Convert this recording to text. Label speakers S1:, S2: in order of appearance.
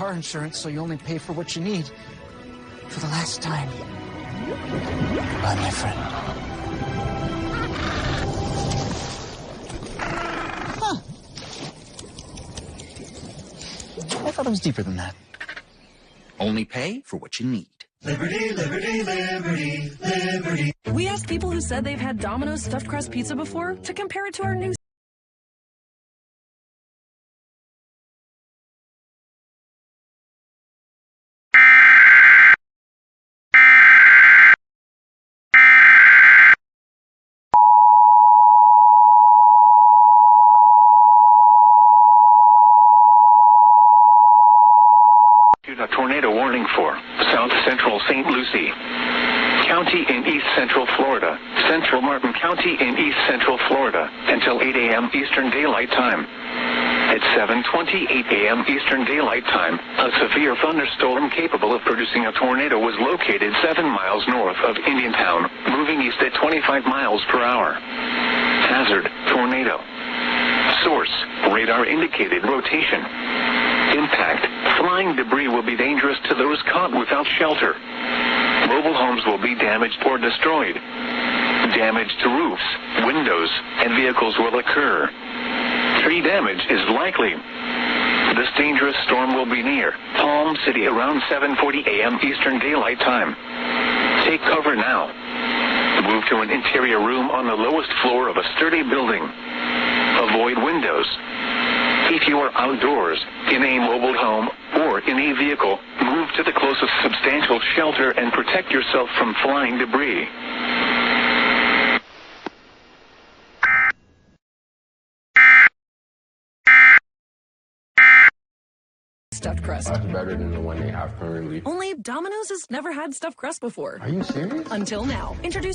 S1: car insurance, so you only pay for what you need. For the last time. Goodbye, my friend. Huh. I thought it was deeper than that.
S2: Only pay for what you need.
S3: Liberty, liberty, liberty, liberty.
S4: We asked people who said they've had Domino's stuffed crust pizza before to compare it to our new
S5: A tornado warning for South Central St. Lucie County in East Central Florida, Central Martin County in East Central Florida, until 8 a.m. Eastern Daylight Time. At 7:28 a.m. Eastern Daylight Time, a severe thunderstorm capable of producing a tornado was located 7 miles north of Indiantown, moving east at 25 miles per hour. Hazard, tornado. Source, radar indicated rotation. Impact, flying debris will be dangerous to those caught without shelter. Mobile homes will be damaged or destroyed. Damage to roofs, windows, and vehicles will occur. Tree damage is likely. This dangerous storm will be near Palm City around 7:40 a.m. Eastern Daylight Time. Take cover now. Move to an interior room on the lowest floor of a sturdy building. Avoid windows. If you are outdoors, in a mobile home, or in a vehicle, move to the closest substantial shelter and protect yourself from flying debris.
S4: stuffed crust.
S6: That's better than the one they have currently.
S4: Only Domino's has never had stuffed crust before.
S6: Are you serious?
S4: Until now. Introducing